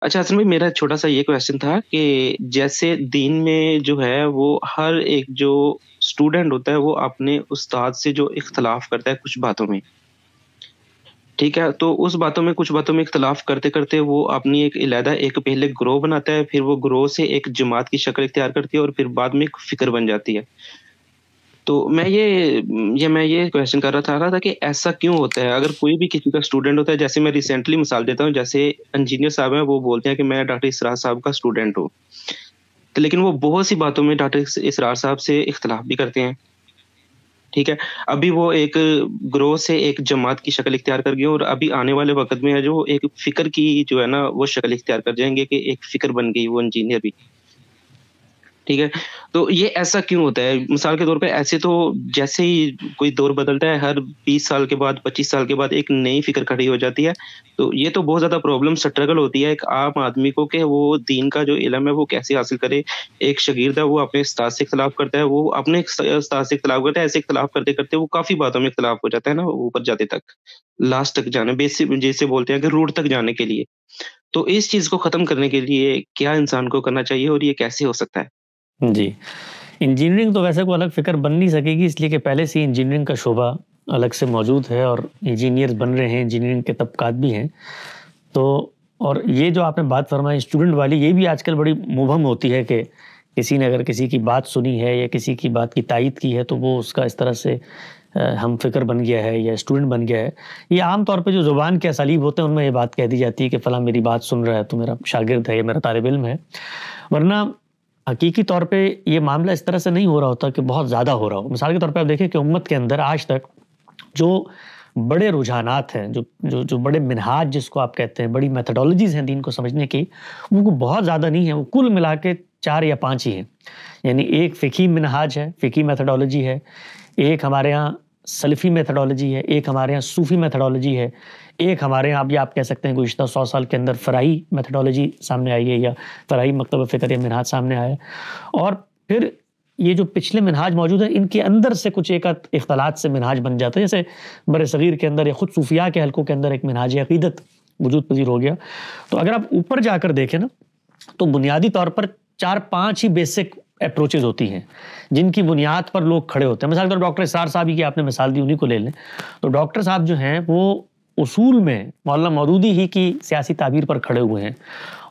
اچھا حسن بھائی، میرا چھوٹا سا یہ کویشچن تھا کہ جیسے دین میں جو ہے وہ ہر ایک جو اسٹوڈنٹ ہوتا ہے وہ اپنے استاد سے جو اختلاف کرتا ہے کچھ باتوں میں، ٹھیک ہے، تو اس باتوں میں کچھ باتوں میں اختلاف کرتے کرتے وہ اپنی ایک علیحدہ ایک پہلے گروہ بناتا ہے، پھر وہ گروہ سے ایک جماعت کی شکل اختیار کرتی ہے اور پھر بعد میں ایک فکر بن جاتی ہے. تو میں یہ کویشچن کر رہا تھا کہ ایسا کیوں ہوتا ہے؟ اگر کوئی بھی کسی کا اسٹوڈنٹ ہوتا ہے، جیسے میں ریسنٹلی مثال دیتا ہوں، جیسے انجینئر صاحب ہیں، وہ بولتے ہیں کہ میں ڈاکٹر اسرار صاحب کا اسٹوڈنٹ ہوں، تو لیکن وہ بہت سی باتوں میں ڈاکٹر اسرار صاحب سے اختلاف بھی کرتے ہیں. ٹھیک ہے، ابھی وہ ایک گروہ سے ایک جماعت کی شکل اختیار کر گئے اور ابھی آنے والے وقت میں ہے جو ایک فکر کی جو ہے نا وہ شکل اختیار کر جائیں گے کہ ایک فکر بن گئی وہ انجینئر بھی. ٹھیک ہے، تو یہ ایسا کیوں ہوتا ہے؟ مثال کے طور پہ ایسے تو جیسے ہی کوئی دور بدلتا ہے، ہر 20 سال کے بعد 25 سال کے بعد ایک نئی فکر کھڑی ہو جاتی ہے. تو یہ تو بہت زیادہ پرابلم اسٹرگل ہوتی ہے ایک عام آدمی کو کہ وہ دین کا جو علم ہے وہ کیسے حاصل کرے. ایک شاگرد ہے، وہ اپنے استاد سے اختلاف کرتا ہے، وہ اپنے استاد سے اختلاف کرتا ہے، ایسے اختلاف کرتے کرتے وہ کافی باتوں میں اختلاف ہو جاتا ہے نا اوپر جاتے تک، لاسٹ تک جانے، بیسک جیسے بولتے ہیں کہ روٹ تک جانے کے لیے. تو اس چیز کو ختم کرنے کے لیے کیا انسان کو کرنا چاہیے اور یہ کیسے ہو سکتا ہے؟ جی، انجینئرنگ تو ویسے کوئی الگ فکر بن نہیں سکے گی، اس لیے کہ پہلے سے انجینئرنگ کا شعبہ الگ سے موجود ہے اور انجینئرز بن رہے ہیں، انجینئرنگ کے طبقات بھی ہیں. تو اور یہ جو آپ نے بات فرمائی اسٹوڈنٹ والی، یہ بھی آج کل بڑی مبہم ہوتی ہے کہ کسی نے اگر کسی کی بات سنی ہے یا کسی کی بات کی تائید کی ہے تو وہ اس کا اس طرح سے ہم فکر بن گیا ہے یا اسٹوڈنٹ بن گیا ہے. یہ عام طور پہ جو زبان کے اسالیب ہوتے ہیں ان میں یہ بات کہہ دی جاتی ہے کہ فلاں میری بات سن رہا ہے تو میرا شاگرد ہے یا میرا طالب علم ہے، ورنہ حقیقی طور پہ یہ معاملہ اس طرح سے نہیں ہو رہا ہوتا کہ بہت زیادہ ہو رہا ہو. مثال کے طور پہ آپ دیکھیں کہ امت کے اندر آج تک جو بڑے رجحانات ہیں، جو بڑے منہاج جس کو آپ کہتے ہیں، بڑی میتھڈالوجیز ہیں دین کو سمجھنے کی، وہ کو بہت زیادہ نہیں ہیں، وہ کل ملا کے 4 یا 5 ہی ہیں. یعنی ایک فقہی منہاج ہے، فقہی میتھڈالوجی ہے، ایک ہمارے ہاں سلفی میتھڈالوجی ہے، ایک ہمارے ہاں صوفی میتھڈالوجی ہے، ایک ہمارے ہاں اب آپ کہہ سکتے ہیں گزشتہ 100 سال کے اندر فرائی میتھڈالوجی سامنے آئی ہے یا فرائی مکتب فکر یا منہاج سامنے آیا ہے. اور پھر یہ جو پچھلے منہاج موجود ہیں ان کے اندر سے کچھ ایک اختلاط سے منہاج بن جاتا ہے، جیسے بر صغیر کے اندر یا خود صوفیاء کے حلقوں کے اندر ایک منہاج عقیدت وجود پذیر ہو گیا. تو اگر آپ اوپر جا کر دیکھیں نا تو بنیادی طور پر 4-5 ہی بیسک اپروچز ہوتی ہیں جن کی بنیاد پر لوگ کھڑے ہوتے ہیں. مثال کے طور پر ڈاکٹر اسرار صاحب کی آپ نے مثال دی، انہی کو لے لیں. تو ڈاکٹر صاحب جو ہیں وہ اصول میں مولانا مودودی ہی کی سیاسی تعبیر پر کھڑے ہوئے ہیں،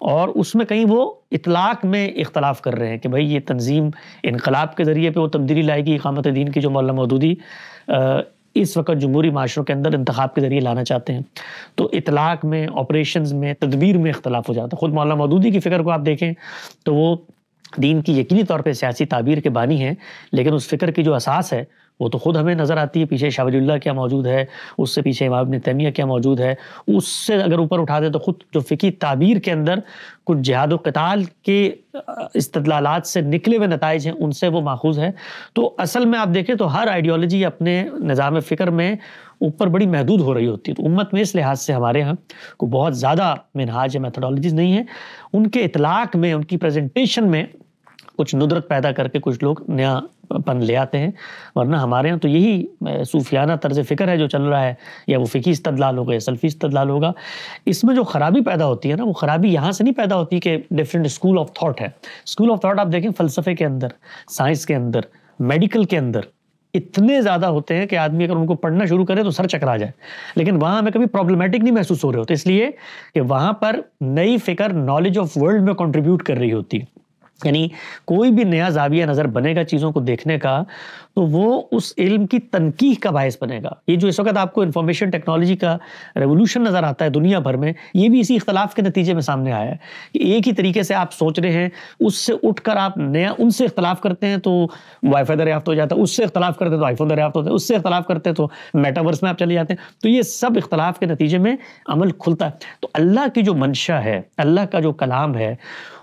اور اس میں کہیں وہ اطلاق میں اختلاف کر رہے ہیں کہ بھئی یہ تنظیم انقلاب کے ذریعے پہ وہ تبدیلی لائے گی، اقامت دین کی جو مولانا مودودی اس وقت جمہوری معاشروں کے اندر انتخاب کے ذریعے لانا چاہتے ہیں. تو اطلاق میں، آپریشنز میں، تدبیر میں اختلاف ہو جاتا ہے. خود مولانا مودودی کی فکر کو آپ دیکھیں تو وہ دین کی یقینی طور پہ سیاسی تعبیر کے بانی ہیں، لیکن اس فکر کی جو اساس ہے وہ تو خود ہمیں نظر آتی ہے. پیچھے شاہ ولی اللہ کیا موجود ہے، اس سے پیچھے امام ابن تیمیہ کیا موجود ہے، اس سے اگر اوپر اٹھا دیں تو خود جو فقہی تعبیر کے اندر کچھ جہاد و قتال کے استدلالات سے نکلے ہوئے نتائج ہیں ان سے وہ ماخوذ ہے. تو اصل میں آپ دیکھیں تو ہر آئیڈیالوجی اپنے نظام فکر میں اوپر بڑی محدود ہو رہی ہوتی ہے. تو امت میں اس لحاظ سے ہمارے ہاں کو بہت زیادہ منہاج یا میتھڈالوجیز نہیں ہیں. ان کے اطلاق میں، ان کی پریزنٹیشن میں کچھ ندرت پیدا کر کے کچھ لوگ نیا پن لے آتے ہیں، ورنہ ہمارے ہاں تو یہی صوفیانہ طرز فکر ہے جو چل رہا ہے، یا وہ فقہی استدلال ہوگا یا سلفی استدلال ہوگا. اس میں جو خرابی پیدا ہوتی ہے نا، وہ خرابی یہاں سے نہیں پیدا ہوتی کہ ڈیفرنٹ اسکول آف تھاٹ ہے. اسکول آف تھاٹ آپ دیکھیں فلسفے کے اندر، سائنس کے اندر، میڈیکل کے اندر اتنے زیادہ ہوتے ہیں کہ آدمی اگر ان کو پڑھنا شروع کرے تو سر چکرا جائے، لیکن وہاں ہمیں کبھی پرابلمیٹک نہیں محسوس ہو رہے ہوتے، اس لیے کہ وہاں پر نئی فکر نالج آف ورلڈ میں کنٹریبیوٹ کر رہی ہوتی ہے. یعنی کوئی بھی نیا زاویہ نظر بنے گا چیزوں کو دیکھنے کا تو وہ اس علم کی تنقیح کا باعث بنے گا. یہ جو اس وقت آپ کو انفارمیشن ٹیکنالوجی کا ریولوشن نظر آتا ہے دنیا بھر میں، یہ بھی اسی اختلاف کے نتیجے میں سامنے آیا ہے کہ ایک ہی طریقے سے آپ سوچ رہے ہیں، اس سے اٹھ کر آپ نیا ان سے اختلاف کرتے ہیں تو وائی فائی دریافت ہو جاتا ہے، اس سے اختلاف کرتے ہیں تو آئی فون دریافت ہوتا ہے، اس سے اختلاف کرتے ہیں تو میٹاورس میں آپ چلے جاتے ہیں. تو یہ سب اختلاف کے نتیجے میں عمل کھلتا ہے. تو اللہ کی جو منشا ہے، اللہ کا جو کلام ہے،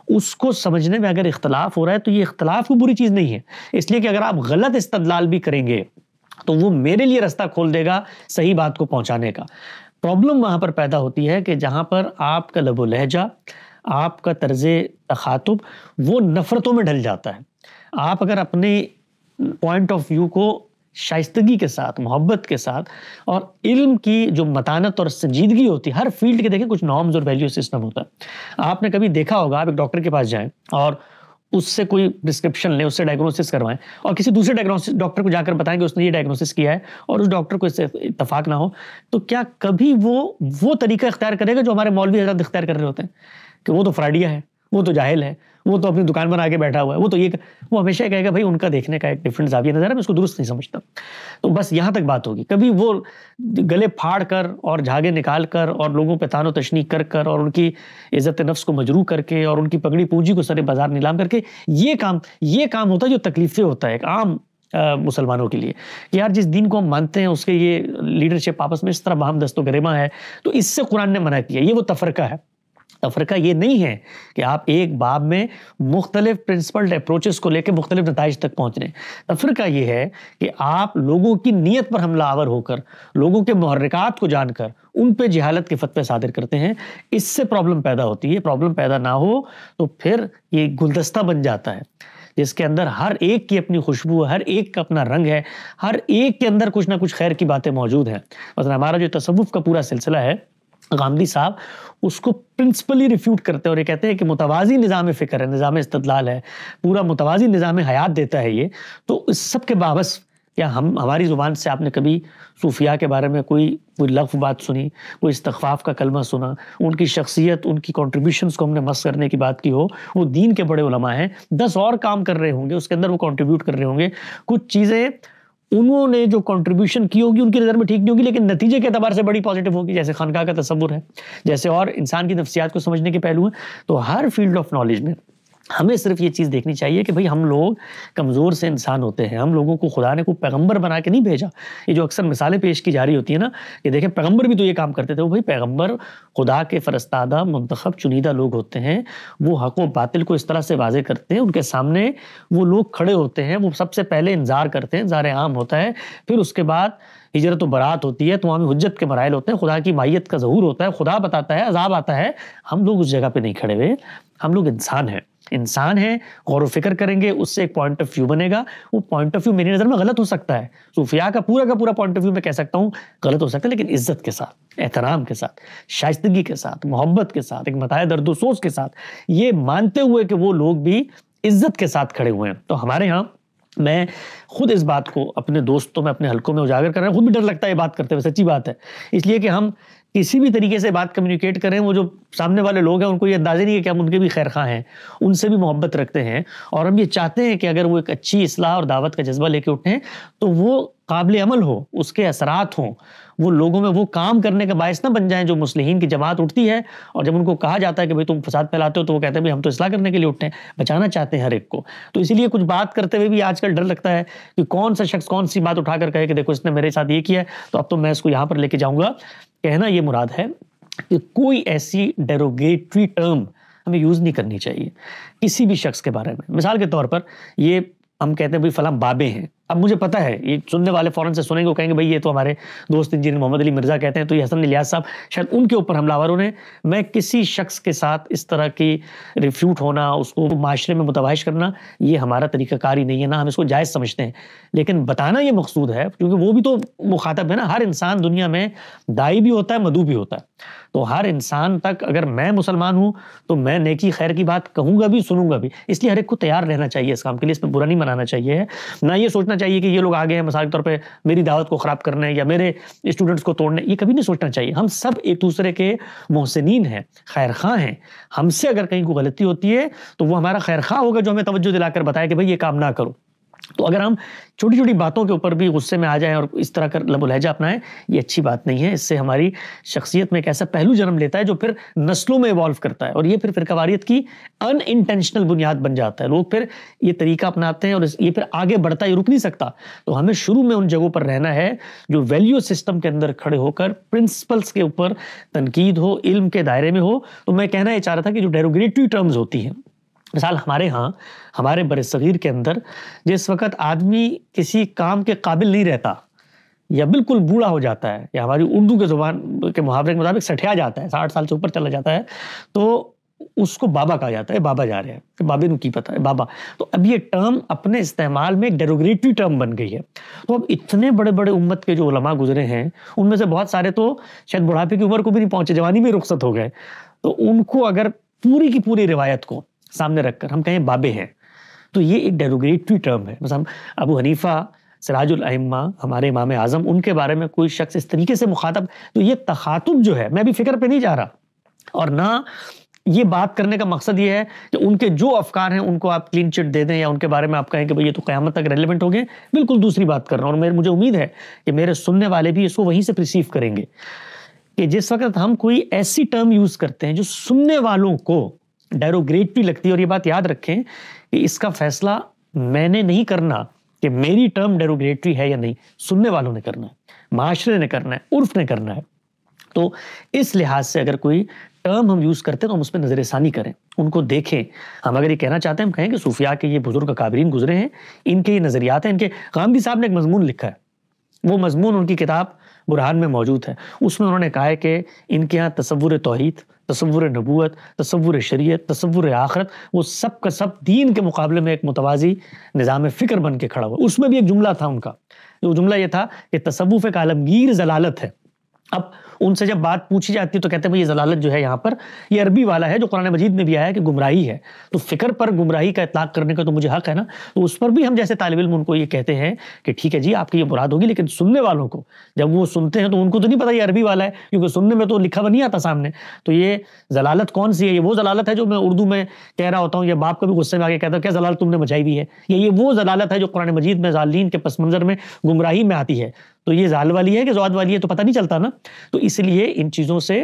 اس کو سمجھنے میں اگر اختلاف ہو رہا ہے تو یہ اختلاف کوئی بری چیز نہیں ہے، اس لیے کہ اگر آپ غلط استدلال بھی کریں گے تو وہ میرے لیے رستہ کھول دے گا صحیح بات کو پہنچانے کا. پرابلم وہاں پر پیدا ہوتی ہے کہ جہاں پر آپ کا لب و لہجہ، آپ کا طرز تخاطب وہ نفرتوں میں ڈھل جاتا ہے. آپ اگر اپنے پوائنٹ آف ویو کو شائستگی کے ساتھ، محبت کے ساتھ، اور علم کی جو متانت اور سنجیدگی ہوتی ہے، ہر فیلڈ کے دیکھیں کچھ نارمز اور ویلیو سسٹم ہوتا ہے۔ آپ نے کبھی دیکھا ہوگا، آپ ایک ڈاکٹر کے پاس جائیں اور اس سے کوئی پرسکرپشن لیں، اس سے ڈائگنوسس کروائیں، اور کسی دوسرے ڈاکٹر کو جا کر بتائیں کہ اس نے یہ ڈائگنوسس کیا ہے، اور اس ڈاکٹر کو اس سے اتفاق نہ ہو، تو کیا کبھی وہ طریقہ اختیار کرے گا جو ہمارے مولوی حضرات اختیار کر رہے ہوتے ہیں کہ وہ تو فراڈیا ہے، وہ تو جاہل ہے، وہ تو اپنی دکان بنا کے بیٹھا ہوا ہے، وہ ہمیشہ کہے گا بھائی ان کا دیکھنے کا ایک ڈفرنٹ زاویہ نظر ہے، میں اس کو درست نہیں سمجھتا۔ تو بس یہاں تک بات ہوگی۔ کبھی وہ گلے پھاڑ کر اور جھاگے نکال کر اور لوگوں پہ تان و تشنیع کر اور ان کی عزت نفس کو مجروح کر کے اور ان کی پگڑی پونجی کو سر بازار نیلام کر کے یہ کام ہوتا ہے جو تکلیفیں ہوتا ہے ایک عام مسلمانوں کے لیے، کہ یار جس دین کو ہم مانتے ہیں اس کے یہ لیڈرشپ آپس میں اس طرح باہم دست و گریباں ہے، تو اس سے قرآن نے منع کیا۔ یہ وہ تفرقہ ہے۔ تفرقہ یہ نہیں ہے کہ آپ ایک باب میں مختلف پرنسپلڈ اپروچز کو لے کے مختلف نتائج تک پہنچ رہے ہیں۔ تفرقہ یہ ہے کہ آپ لوگوں کی نیت پر حملہ آور ہو کر، لوگوں کے محرکات کو جان کر ان پہ جہالت کے فتوے صادر کرتے ہیں۔ اس سے پرابلم پیدا ہوتی ہے۔ پرابلم پیدا نہ ہو تو پھر یہ گلدستہ بن جاتا ہے جس کے اندر ہر ایک کی اپنی خوشبو ہے، ہر ایک کا اپنا رنگ ہے، ہر ایک کے اندر کچھ نہ کچھ خیر کی باتیں موجود ہیں۔ مثلا ہمارا جو تصوف کا پورا سلسلہ ہے، غامدی صاحب اس کو پرنسپلی ریفیوٹ کرتے ہیں اور یہ کہتے ہیں کہ متوازی نظام فکر ہے، نظام استدلال ہے، پورا متوازی نظام حیات دیتا ہے یہ۔ تو اس سب کے باوجود کیا ہماری زبان سے آپ نے کبھی صوفیاء کے بارے میں کوئی لغو بات سنی، کوئی استغفاف کا کلمہ سنا، ان کی شخصیت، ان کی کنٹریبیوشنز کو ہم نے مس کرنے کی بات کی ہو؟ وہ دین کے بڑے علماء ہیں، 10 اور کام کر رہے ہوں گے، اس کے اندر وہ کنٹریبیوٹ کر رہے ہوں گے، کچھ چیزیں انہوں نے جو کنٹریبیوشن کی ہوگی ان کی نظر میں ٹھیک نہیں ہوگی لیکن نتیجے کے اعتبار سے بڑی پازیٹیو ہوگی، جیسے خانقاہ کا تصور ہے، جیسے اور انسان کی نفسیات کو سمجھنے کے پہلو ہیں۔ تو ہر فیلڈ آف نالج میں ہمیں صرف یہ چیز دیکھنی چاہیے کہ بھئی ہم لوگ کمزور سے انسان ہوتے ہیں، ہم لوگوں کو خدا نے کوئی پیغمبر بنا کے نہیں بھیجا۔ یہ جو اکثر مثالیں پیش کی جا رہی ہوتی ہیں نا کہ دیکھیں پیغمبر بھی تو یہ کام کرتے تھے، وہ بھئی پیغمبر خدا کے فرستادہ منتخب چنیدہ لوگ ہوتے ہیں، وہ حق و باطل کو اس طرح سے واضح کرتے ہیں، ان کے سامنے وہ لوگ کھڑے ہوتے ہیں، وہ سب سے پہلے انذار کرتے ہیں، انذار عام ہوتا ہے، پھر اس کے بعد ہجرت و برات ہوتی ہے، تمام حجت کے مراحل ہوتے ہیں، خدا کی مائیت کا ظہور ہوتا ہے، خدا بتاتا ہے، عذاب آتا ہے۔ ہم لوگ اس جگہ پہ نہیں کھڑے ہوئے، ہم لوگ انسان ہیں، غور و فکر کریں گے، اس سے ایک پوائنٹ آف ویو بنے گا۔ وہ پوائنٹ آف ویو میری نظر میں غلط ہو سکتا ہے، صوفیاء کا پورا پوائنٹ آف ویو میں کہہ سکتا ہوں غلط ہو سکتا ہے، لیکن عزت کے ساتھ، احترام کے ساتھ، شائستگی کے ساتھ، محبت کے ساتھ، ایک متاع درد و سوز کے ساتھ، یہ مانتے ہوئے کہ وہ لوگ بھی عزت کے ساتھ کھڑے ہوئے ہیں۔ تو ہمارے ہاں میں خود اس بات کو اپنے دوستوں میں، اپنے حلقوں میں اجاگر کر رہا ہوں، خود بھی ڈر لگتا ہے یہ بات کرتے ہوئے، سچی بات ہے، اس لیے کہ ہم کسی بھی طریقے سے بات کمیونیکیٹ کریں، وہ جو سامنے والے لوگ ہیں ان کو یہ اندازہ نہیں ہے کہ ہم ان کے بھی خیر خواہ ہیں، ان سے بھی محبت رکھتے ہیں، اور ہم یہ چاہتے ہیں کہ اگر وہ ایک اچھی اصلاح اور دعوت کا جذبہ لے کے اٹھیں تو وہ قابل عمل ہو، اس کے اثرات ہوں، وہ لوگوں میں وہ کام کرنے کا باعث نہ بن جائیں جو مصلحین کی جماعت اٹھتی ہے، اور جب ان کو کہا جاتا ہے کہ بھئی تم فساد پھیلاتے ہو تو وہ کہتے ہیں بھئی ہم تو اصلاح کرنے کے لیے اٹھے ہیں، بچانا چاہتے ہیں ہر ایک کو۔ تو اسی لیے کچھ بات کرتے ہوئے بھی آج کل ڈر لگتا ہے کہ کون سا شخص کون سی بات اٹھا کر کہے کہ دیکھو اس نے میرے ساتھ یہ کیا ہے تو اب تو میں اس کو یہاں پر لے کے جاؤں گا۔ کہنا یہ مراد ہے کہ کوئی ایسی ڈیروگیٹری ٹرم ہمیں یوز نہیں کرنی چاہیے کسی بھی شخص کے بارے میں۔ مثال کے طور پر یہ ہم کہتے ہیں بھئی فلاں بابے ہیں، اب مجھے پتہ ہے یہ سننے والے فوراً سے سنیں گے، وہ کہیں گے بھئی یہ تو ہمارے دوست انجینئر محمد علی مرزا کہتے ہیں، تو یہ حسن الیاس صاحب شاید ان کے اوپر حملہ آور ہونے۔ میں کسی شخص کے ساتھ اس طرح کی ریفیوٹ ہونا، اس کو معاشرے میں متباہش کرنا، یہ ہمارا طریقہ کار ہی نہیں ہے، نہ ہم اس کو جائز سمجھتے ہیں، لیکن بتانا یہ مقصود ہے کیونکہ وہ بھی تو مخاطب ہے نا۔ ہر انسان دنیا میں داعی بھی ہوتا ہے، مدعو بھی ہوتا ہے، تو ہر انسان تک اگر میں مسلمان ہوں تو میں نیکی خیر کی بات کہوں گا بھی، سنوں گا بھی، اس لیے ہر ایک کو تیار رہنا چاہیے اس کام کے لیے، اس میں برا نہیں منانا چاہیے، نہ یہ سوچنا چاہیے کہ یہ لوگ آگے ہیں مثال کے طور پہ میری دعوت کو خراب کرنے یا میرے اسٹوڈنٹس کو توڑنے، یہ کبھی نہیں سوچنا چاہیے۔ ہم سب ایک دوسرے کے محسنین ہیں، خیر خواہ ہیں، ہم سے اگر کہیں کوئی غلطی ہوتی ہے تو وہ ہمارا خیر خواہ ہوگا جو ہمیں توجہ دلا کر بتائے کہ بھئی یہ کام نہ کرو۔ تو اگر ہم چھوٹی چھوٹی باتوں کے اوپر بھی غصے میں آ جائیں اور اس طرح کر لب و لہجہ اپنائیں، یہ اچھی بات نہیں ہے، اس سے ہماری شخصیت میں ایک ایسا پہلو جنم لیتا ہے جو پھر نسلوں میں ایوالو کرتا ہے، اور یہ پھر فرقہ واریت کی ان انٹینشنل بنیاد بن جاتا ہے، لوگ پھر یہ طریقہ اپناتے ہیں اور یہ پھر آگے بڑھتا ہے، یہ رک نہیں سکتا۔ تو ہمیں شروع میں ان جگہوں پر رہنا ہے جو ویلیو سسٹم کے اندر کھڑے ہو کر پرنسپلز کے اوپر تنقید ہو، علم کے دائرے میں ہو۔ تو میں کہنا یہ چاہ رہا تھا کہ جو ڈیروگیٹری ٹرمز ہوتی ہیں، مثال ہمارے ہاں ہمارے بر صغیر کے اندر جس وقت آدمی کسی کام کے قابل نہیں رہتا یا بالکل بوڑھا ہو جاتا ہے، یا ہماری اردو کے زبان کے محاورے کے مطابق سٹھیا جاتا ہے، 60 سال سے اوپر چلا جاتا ہے، تو اس کو بابا کہا جاتا ہے، بابا جا رہے ہیں، بابے نو کی پتا ہے بابا. تو اب یہ ٹرم اپنے استعمال میں ایک ڈیروگریٹری ٹرم بن گئی ہے. تو اب اتنے بڑے بڑے امت کے جو علماء گزرے ہیں ان میں سے بہت سارے تو شاید بڑھاپے کی عمر کو بھی نہیں پہنچے، جوانی میں رخصت ہو گئے. تو ان کو اگر پوری کی پوری روایت کو سامنے رکھ کر ہم کہیں بابے ہیں تو یہ ایک ڈیروگریٹری ٹرم ہے. مثلا ابو حنیفہ سراج الائمہ ہمارے امام اعظم، ان کے بارے میں کوئی شخص اس طریقے سے مخاطب، تو یہ تخاطب جو ہے، میں بھی فکر پہ نہیں جا رہا اور نہ یہ بات کرنے کا مقصد یہ ہے کہ ان کے جو افکار ہیں ان کو آپ کلین چٹ دے دیں یا ان کے بارے میں آپ کہیں کہ بھئی یہ تو قیامت تک ریلیونٹ ہو گئے. بالکل دوسری بات کر رہا ہوں، اور مجھے امید ہے کہ میرے سننے والے بھی اس کو وہیں سے پرسیو کریں گے کہ جس وقت ہم کوئی ایسی ٹرم یوز کرتے ہیں جو سننے والوں کو ڈیروگریٹری لگتی ہے، اور یہ بات یاد رکھیں کہ اس کا فیصلہ میں نے نہیں کرنا کہ میری ٹرم ڈیروگریٹری ہے یا نہیں، سننے والوں نے کرنا ہے، معاشرے نے کرنا ہے، عرف نے کرنا ہے. تو اس لحاظ سے اگر کوئی ٹرم ہم یوز کرتے ہیں تو ہم اس پہ نظر ثانی کریں، ان کو دیکھیں. ہم اگر یہ کہنا چاہتے ہیں، ہم کہیں کہ صوفیاء کے یہ بزرگ اکابرین گزرے ہیں، ان کے یہ نظریات ہیں. ان کے غامدی صاحب نے ایک مضمون لکھا ہے، وہ مضمون ان کی کتاب برہان میں موجود ہے. اس میں انہوں نے کہا ہے کہ ان کے ہاں تصور توحید، تصور نبوت، تصور شریعت، تصور آخرت، وہ سب کا سب دین کے مقابلے میں ایک متوازی نظام فکر بن کے کھڑا ہوا. اس میں بھی ایک جملہ تھا ان کا، جو جملہ یہ تھا کہ تصوف ایک عالمگیر ضلالت ہے. اب ان سے جب بات پوچھی جاتی ہے تو کہتے ہیں یہ ضلالت جو ہے یہاں پر یہ عربی والا ہے جو قرآن مجید میں بھی آیا ہے کہ گمراہی ہے. تو فکر پر گمراہی کا اطلاق کرنے کا تو مجھے حق ہے نا. تو اس پر بھی ہم جیسے طالب علم ان کو یہ کہتے ہیں کہ ٹھیک ہے جی آپ کی یہ مراد ہوگی، لیکن سننے والوں کو جب وہ سنتے ہیں تو ان کو تو نہیں پتا یہ عربی والا ہے، کیونکہ سننے میں تو لکھا ہوا نہیں آتا سامنے. تو یہ ضلالت کون سی ہے؟ یہ وہ ضلالت ہے جو میں اردو میں کہہ رہا ہوتا ہوں یا باپ کبھی غصے میں آگے کہتا ہے کیا ضلالت تم نے مچائی ہوئی ہے، یا یہ وہ ضلالت ہے جو قرآن مجید میں ضالین کے پس منظر میں گمراہی میں آتی ہے. تو یہ زال والی ہے کہ زواد والی ہے تو پتہ نہیں چلتا نا. تو اس لیے ان چیزوں سے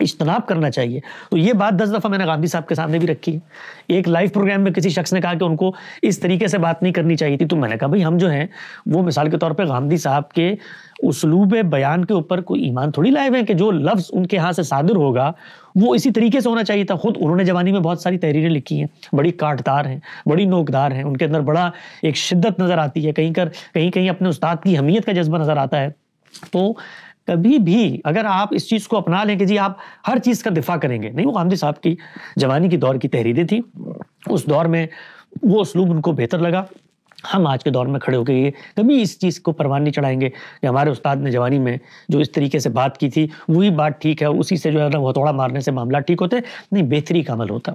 اجتناب کرنا چاہیے. تو یہ بات 10 دفعہ میں نے غامدی صاحب کے سامنے بھی رکھی ہے. ایک لائیو پروگرام میں کسی شخص نے کہا کہ ان کو اس طریقے سے بات نہیں کرنی چاہیے تھی. تو میں نے کہا بھئی ہم جو ہیں وہ مثال کے طور پہ غامدی صاحب کے اسلوب بیان کے اوپر کوئی ایمان تھوڑی لائے ہوئے ہیں کہ جو لفظ ان کے ہاں سے صادر ہوگا وہ اسی طریقے سے ہونا چاہیے تھا. خود انہوں نے جوانی میں بہت ساری تحریریں لکھی ہیں، بڑی کاٹدار ہیں، بڑی نوکدار ہیں، ان کے اندر بڑا ایک شدت نظر آتی ہے، کہیں اپنے استاد کی اہمیت کا جذبہ نظر آتا ہے. تو کبھی بھی اگر آپ اس چیز کو اپنا لیں کہ جی آپ ہر چیز کا دفاع کریں گے، نہیں. وہ غامدی صاحب کی جوانی کی دور کی تحریریں تھیں، اس دور میں وہ اسلوب ان کو بہتر لگا. ہم آج کے دور میں کھڑے ہو کے یہ کبھی اس چیز کو پروان نہیں چڑھائیں گے کہ ہمارے استاد نے جوانی میں جو اس طریقے سے بات کی تھی وہی بات ٹھیک ہے، اسی سے جو ہے نا ہتھوڑا مارنے سے معاملہ ٹھیک ہوتے. نہیں، بہتری کا عمل ہوتا،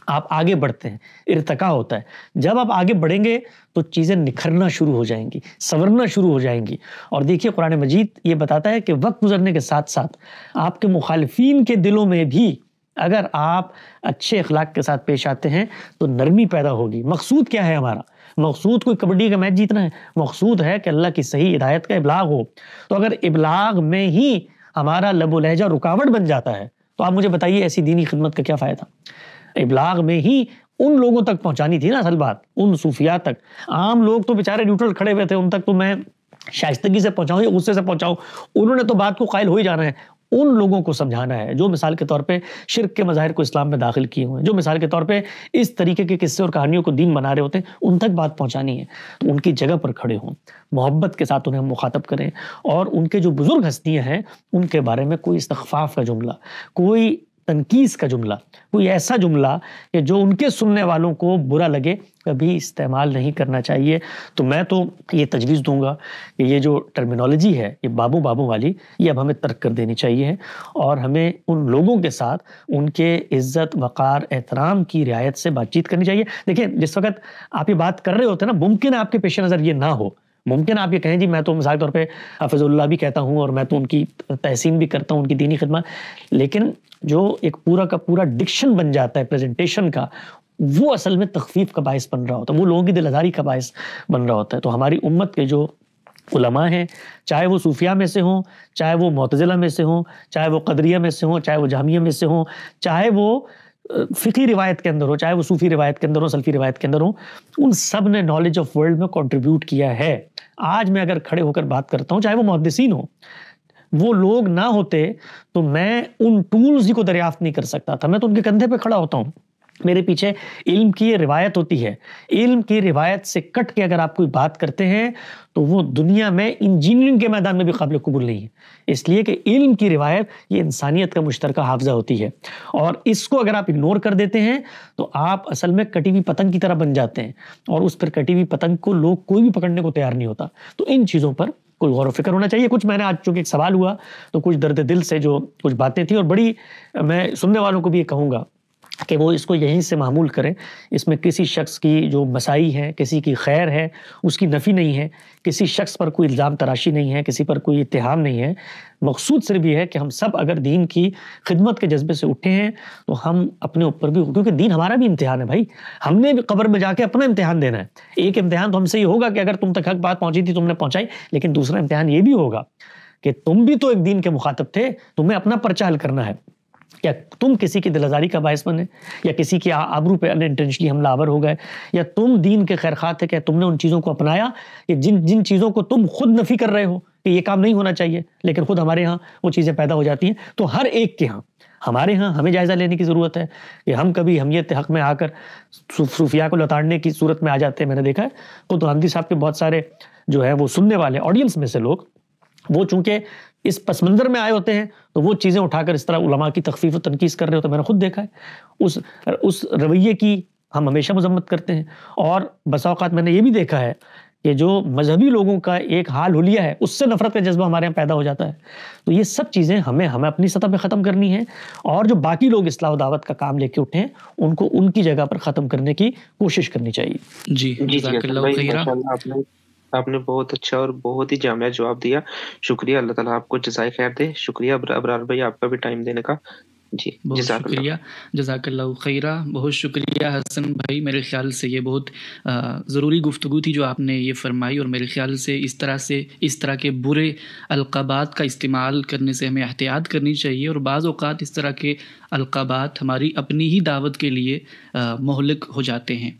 آپ آگے بڑھتے ہیں، ارتقا ہوتا ہے. جب آپ آگے بڑھیں گے تو چیزیں نکھرنا شروع ہو جائیں گی، سنورنا شروع ہو جائیں گی. اور دیکھیے قرآن مجید یہ بتاتا ہے کہ وقت گزرنے کے ساتھ ساتھ آپ کے مخالفین کے دلوں میں بھی اگر آپ اچھے اخلاق کے ساتھ پیش آتے ہیں تو نرمی پیدا ہوگی. مقصود کیا ہے ہمارا؟ مقصود کوئی کبڈی کا میچ جیتنا ہے؟ مقصود ہے کہ اللہ کی صحیح ہدایت کا ابلاغ ہو. تو اگر ابلاغ میں ہی ہمارا لب و لہجہ رکاوٹ بن جاتا ہے تو آپ مجھے بتائیے ایسی دینی خدمت کا کیا فائدہ؟ ابلاغ میں ہی ان لوگوں تک پہنچانی تھی نا اصل بات، ان صوفیاء تک. عام لوگ تو بیچارے نیوٹرل کھڑے ہوئے تھے، ان تک تو میں شائستگی سے پہنچاؤں یا غصے سے پہنچاؤں، انہوں نے تو بات کو قائل ہو ہی جانا ہے. ان لوگوں کو سمجھانا ہے جو مثال کے طور پہ شرک کے مظاہر کو اسلام میں داخل کیے ہوئے ہیں، جو مثال کے طور پہ اس طریقے کے قصے اور کہانیوں کو دین بنا رہے ہوتے ہیں، ان تک بات پہنچانی ہے. تو ان کی جگہ پر کھڑے ہوں، محبت کے ساتھ انہیں ہم مخاطب کریں، اور ان کے جو بزرگ ہستیاں ہیں ان کے بارے میں کوئی استخفاف کا جملہ، کوئی تنقیص کا جملہ، کوئی ایسا جملہ کہ جو ان کے سننے والوں کو برا لگے، کبھی استعمال نہیں کرنا چاہیے. تو میں تو یہ تجویز دوں گا کہ یہ جو ٹرمینالوجی ہے یہ بابوں والی، یہ اب ہمیں ترک کر دینی چاہیے، اور ہمیں ان لوگوں کے ساتھ ان کے عزت، وقار، احترام کی رعایت سے بات چیت کرنی چاہیے. دیکھیں جس وقت آپ یہ بات کر رہے ہوتے ہیں نا، ممکن ہے آپ کے پیش نظر یہ نہ ہو، ممکن آپ یہ کہیں جی میں تو مثال کے طور پہ حافظ اللہ بھی کہتا ہوں اور میں تو ان کی تحسین بھی کرتا ہوں، ان کی دینی خدمت، لیکن جو ایک پورا کا پورا ڈکشن بن جاتا ہے پریزنٹیشن کا، وہ اصل میں تخفیف کا باعث بن رہا ہوتا ہے، وہ لوگوں کی دل آزاری کا باعث بن رہا ہوتا ہے. تو ہماری امت کے جو علماء ہیں، چاہے وہ صوفیاء میں سے ہوں، چاہے وہ معتزلہ میں سے ہوں، چاہے وہ قدریہ میں سے ہوں، چاہے وہ جہمیہ میں سے ہوں، چاہے وہ فقہی روایت کے اندر ہو، چاہے وہ صوفی روایت کے اندر ہو، سلفی روایت کے اندر ہو، ان سب نے نالج آف ورلڈ میں کنٹریبیوٹ کیا ہے. آج میں اگر کھڑے ہو کر بات کرتا ہوں، چاہے وہ محدثین ہوں، وہ لوگ نہ ہوتے تو میں ان ٹولز کو دریافت نہیں کر سکتا تھا. میں تو ان کے کندھے پہ کھڑا ہوتا ہوں، میرے پیچھے علم کی یہ روایت ہوتی ہے. علم کی روایت سے کٹ کے اگر آپ کوئی بات کرتے ہیں تو وہ دنیا میں انجینئرنگ کے میدان میں بھی قابل قبول نہیں ہے. اس لیے کہ علم کی روایت یہ انسانیت کا مشترکہ حافظہ ہوتی ہے، اور اس کو اگر آپ اگنور کر دیتے ہیں تو آپ اصل میں کٹی ہوئی پتنگ کی طرح بن جاتے ہیں، اور اس پر کٹی ہوئی پتنگ کو لوگ کوئی بھی پکڑنے کو تیار نہیں ہوتا. تو ان چیزوں پر کوئی غور و فکر ہونا چاہیے. کچھ میں نے آج چونکہ ایک سوال ہوا تو کچھ درد دل سے جو کچھ باتیں تھیں، اور بڑی میں سننے والوں کو بھی یہ کہوں گا کہ وہ اس کو یہیں سے معمول کریں. اس میں کسی شخص کی جو مسائی ہے، کسی کی خیر ہے، اس کی نفی نہیں ہے، کسی شخص پر کوئی الزام تراشی نہیں ہے، کسی پر کوئی اتہام نہیں ہے. مقصود صرف یہ ہے کہ ہم سب اگر دین کی خدمت کے جذبے سے اٹھے ہیں تو ہم اپنے اوپر بھی، کیونکہ دین ہمارا بھی امتحان ہے بھائی. ہم نے بھی قبر میں جا کے اپنا امتحان دینا ہے. ایک امتحان تو ہم سے یہ ہوگا کہ اگر تم تک حق بات پہنچی تھی تم نے پہنچائی، لیکن دوسرا امتحان یہ بھی ہوگا کہ تم بھی تو ایک دین کے مخاطب تھے، تمہیں اپنا پرچہ حل کرنا ہے. یا تم کسی کی دل آزاری کا باعث بنے، یا کسی کی آبرو پہ انٹینشنلی حملہ آور ہو گئے، یا تم دین کے خیر خواہ تھے کہ تم نے ان چیزوں کو اپنایا کہ جن چیزوں کو تم خود نفی کر رہے ہو کہ یہ کام نہیں ہونا چاہیے، لیکن خود ہمارے ہاں وہ چیزیں پیدا ہو جاتی ہیں. تو ہر ایک کے ہاں، ہمارے ہاں ہمیں جائزہ لینے کی ضرورت ہے کہ ہم کبھی ہمیت حق میں آ کر صوفیاء کو لتاڑنے کی صورت میں آ جاتے ہیں. میں نے دیکھا ہے خود حمدی صاحب کے بہت سارے جو ہے وہ سننے والے آڈینس میں سے لوگ، وہ چونکہ اس پس منظر میں آئے ہوتے ہیں تو وہ چیزیں اٹھا کر اس طرح علماء کی تخفیف و تنقیص کر رہے ہوتے ہیں. میں نے خود دیکھا ہے اس رویے کی ہم ہمیشہ مذمت کرتے ہیں. اور بسا اوقات میں نے یہ بھی دیکھا ہے کہ جو مذہبی لوگوں کا ایک حال حلیہ ہے اس سے نفرت کا جذبہ ہمارے یہاں پیدا ہو جاتا ہے. تو یہ سب چیزیں ہمیں اپنی سطح پہ ختم کرنی ہے، اور جو باقی لوگ اصلاح و دعوت کا کام لے کے اٹھے ہیں ان کو ان کی جگہ پر ختم کرنے کی کوشش کرنی چاہیے. جی جزاک اللہ خیرہ. آپ نے بہت اچھا اور بہت ہی جامع جواب دیا. شکریہ، اللہ تعالیٰ آپ کو جزائے خیر دے. شکریہ ابرار بھائی آپ کا بھی ٹائم دینے کا. جی بہت شکریہ، جزاک اللہ خیرہ. بہت شکریہ حسن بھائی. میرے خیال سے یہ بہت ضروری گفتگو تھی جو آپ نے یہ فرمائی، اور میرے خیال سے اس طرح کے برے القابات کا استعمال کرنے سے ہمیں احتیاط کرنی چاہیے. اور بعض اوقات اس طرح کے القابات ہماری اپنی ہی دعوت کے لیے مہلک ہو جاتے ہیں.